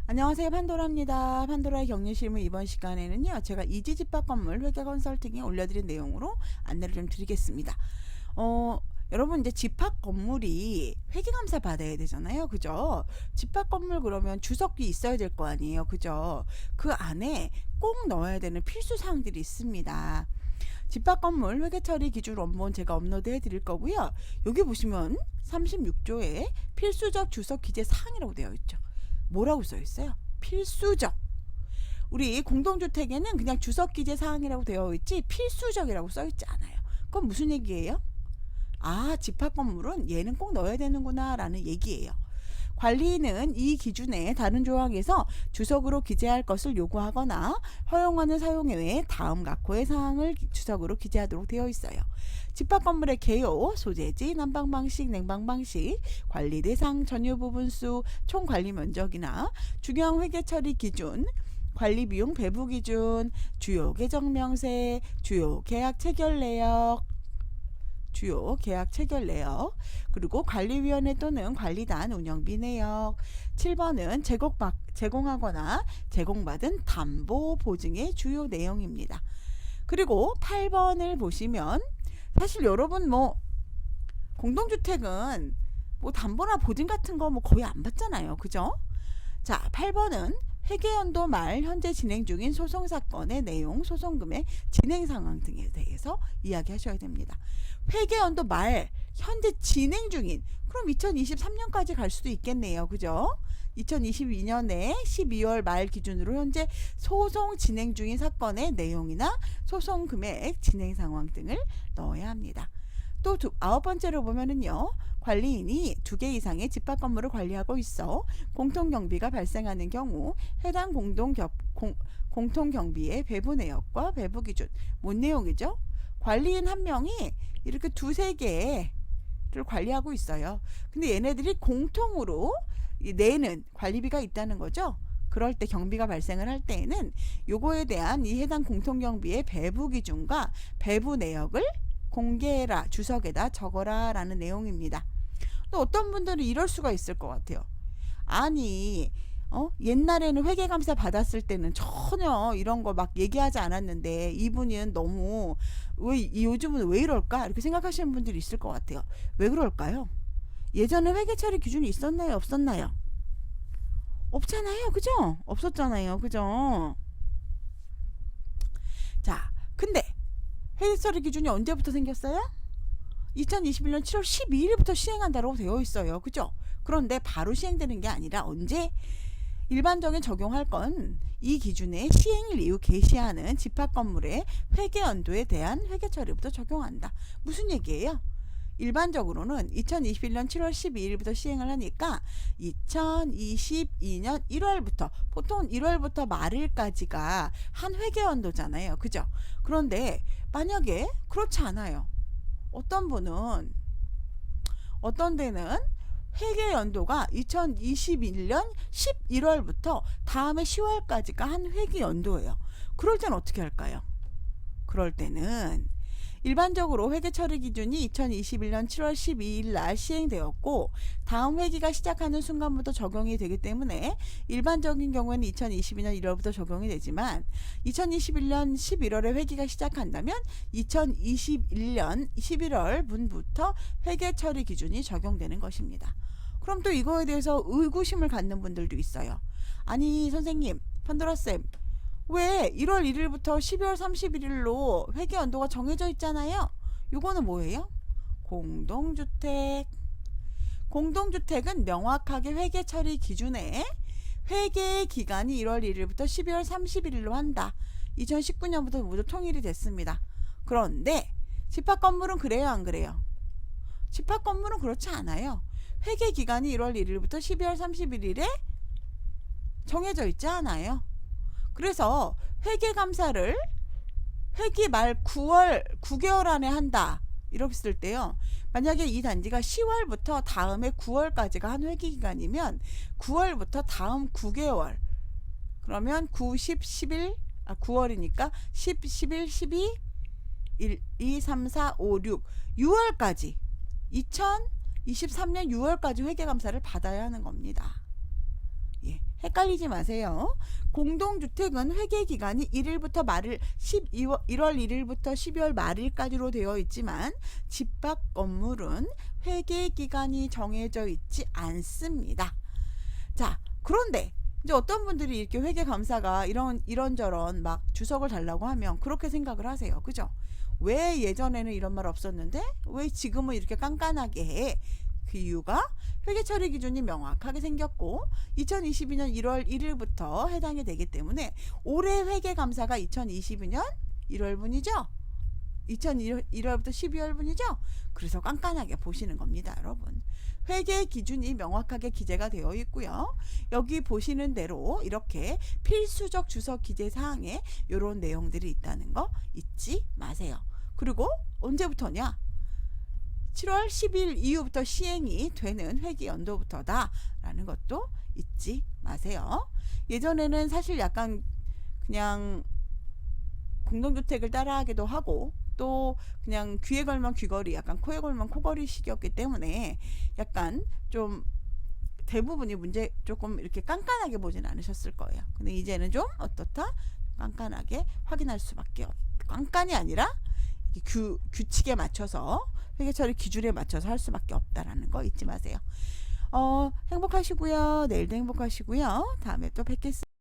안녕하세요, 판도라입니다. 판도라의 격리실무 이번 시간에는요, 제가 이지집합 건물 회계 컨설팅에 올려드린 내용으로 안내를 좀 드리겠습니다. 여러분 이제 집합 건물이 회계감사 받아야 되잖아요, 그죠? 집합 건물 그러면 주석이 있어야 될 거 아니에요, 그죠? 그 안에 꼭 넣어야 되는 필수 사항들이 있습니다. 집합 건물 회계 처리 기준 원본 제가 업로드 해 드릴 거고요. 여기 보시면 36조에 필수적 주석 기재 사항이라고 되어 있죠. 뭐라고 써 있어요? 필수적. 우리 공동주택에는 그냥 주석 기재 사항이라고 되어 있지 필수적이라고 써 있지 않아요. 그건 무슨 얘기예요? 아, 집합 건물은 얘는 꼭 넣어야 되는구나 라는 얘기예요. 관리인은 이 기준의 다른 조항에서 주석으로 기재할 것을 요구하거나 허용하는 사용에 외에 다음 각호의 사항을 주석으로 기재하도록 되어 있어요. 집합 건물의 개요, 소재지, 난방 방식, 냉방 방식, 관리 대상, 전유 부분수, 총 관리 면적이나 중요한 회계 처리 기준, 관리 비용 배부 기준, 주요 계정 명세, 주요 계약 체결 내역, 주요 계약 체결 내역, 그리고 관리위원회 또는 관리단 운영비 내역. 7번은 제공하거나 제공받은 담보 보증의 주요 내용입니다. 그리고 8번을 보시면 사실 여러분 공동주택은 담보나 보증 같은 거 거의 안 받잖아요, 그죠? 자, 8번은 회계연도 말 현재 진행 중인 소송 사건의 내용, 소송금의 진행 상황 등에 대해서 이야기하셔야 됩니다. 회계연도 말 현재 진행 중인, 그럼 2023년까지 갈 수도 있겠네요, 그죠? 2022년에 12월 말 기준으로 현재 소송 진행 중인 사건의 내용이나 소송 금액, 진행 상황 등을 넣어야 합니다. 또 아홉 번째로 보면은요, 관리인이 2개 이상의 집합 건물을 관리하고 있어 공통경비가 발생하는 경우 해당 공통경비의 배부 내역과 배부 기준, 뭔 내용이죠? 관리인 한 명이 이렇게 2~3개를 관리하고 있어요. 근데 얘네들이 공통으로 내는 관리비가 있다는 거죠. 그럴 때 경비가 발생을 할 때에는 요거에 대한 이 해당 공통경비의 배부 기준과 배부 내역을 공개해라, 주석에다 적어라 라는 내용입니다. 또 어떤 분들은 이럴 수가 있을 것 같아요. 아니 옛날에는 회계감사 받았을 때는 전혀 이런 거 막 얘기하지 않았는데 이분은 너무 요즘은 왜 이럴까 이렇게 생각하시는 분들이 있을 것 같아요. 왜 그럴까요? 예전에 회계처리 기준이 있었나요, 없었나요? 없잖아요, 그죠? 없었잖아요, 그죠? 자, 근데 회계처리 기준이 언제부터 생겼어요? 2021년 7월 12일부터 시행한다고 되어 있어요. 그죠? 그런데 바로 시행되는 게 아니라 언제 일반적인 적용할 건 이 기준의 시행일 이후 개시하는 집합 건물의 회계 연도에 대한 회계 처리부터 적용한다. 무슨 얘기예요? 일반적으로는 2021년 7월 12일부터 시행을 하니까 2022년 1월부터, 보통 1월부터 말일까지가 한 회계 연도잖아요. 그죠? 그런데 만약에 그렇지 않아요. 어떤 데는 회계 연도가 2021년 11월부터 다음해 10월까지가 한 회계 연도예요. 그럴 때는 어떻게 할까요? 그럴 때는 일반적으로 회계 처리 기준이 2021년 7월 12일 날 시행되었고 다음 회기가 시작하는 순간부터 적용이 되기 때문에 일반적인 경우에는 2022년 1월부터 적용이 되지만 2021년 11월에 회기가 시작한다면 2021년 11월 분부터 회계 처리 기준이 적용되는 것입니다. 그럼 또 이거에 대해서 의구심을 갖는 분들도 있어요. 아니 선생님, 판도라쌤, 왜 1월 1일부터 12월 31일로 회계 연도가 정해져 있잖아요. 이거는 뭐예요? 공동주택. 공동주택은 명확하게 회계 처리 기준에 회계 기간이 1월 1일부터 12월 31일로 한다. 2019년부터 모두 통일이 됐습니다. 그런데 집합 건물은 그래요, 안 그래요? 집합 건물은 그렇지 않아요. 회계 기간이 1월 1일부터 12월 31일에 정해져 있지 않아요. 그래서 회계감사를 회기 말 9개월 안에 한다. 이렇게 쓸 때요. 만약에 이 단지가 10월부터 다음해 9월까지가 한 회기기간이면 9월부터 다음 9개월. 그러면 9, 10, 11, 9월이니까 10, 11, 12, 1, 2, 3, 4, 5, 6, 6월까지 2023년 6월까지 회계감사를 받아야 하는 겁니다. 예, 헷갈리지 마세요. 공동주택은 회계기간이 1일부터 말일 1월 1일부터 12월 말일까지로 되어 있지만 집합 건물은 회계기간이 정해져 있지 않습니다. 자, 그런데 이제 어떤 분들이 이렇게 회계감사가 이런저런 막 주석을 달라고 하면 그렇게 생각을 하세요. 그죠? 왜 예전에는 이런 말 없었는데 왜 지금은 이렇게 깐깐하게 해? 그 이유가 회계 처리 기준이 명확하게 생겼고 2022년 1월 1일부터 해당이 되기 때문에 올해 회계감사가 2022년 1월분이죠. 2001월부터 12월분이죠. 그래서 깐깐하게 보시는 겁니다, 여러분. 회계 기준이 명확하게 기재가 되어 있고요. 여기 보시는 대로 이렇게 필수적 주석 기재 사항에 이런 내용들이 있다는 거 잊지 마세요. 그리고 언제부터냐? 7월 10일 이후부터 시행이 되는 회계 연도부터다 라는 것도 잊지 마세요. 예전에는 사실 약간 그냥 공동주택을 따라하기도 하고 또 그냥 귀에 걸면 귀걸이, 약간 코에 걸면 코걸이 식이었기 때문에 약간 좀 대부분이 문제 조금 이렇게 깐깐하게 보진 않으셨을 거예요. 근데 이제는 좀 어떻다? 깐깐하게 확인할 수밖에 깐깐이 아니라 규칙에 맞춰서 회계처리 기준에 맞춰서 할 수밖에 없다라는 거 잊지 마세요. 행복하시고요. 내일도 행복하시고요. 다음에 또 뵙겠습니다.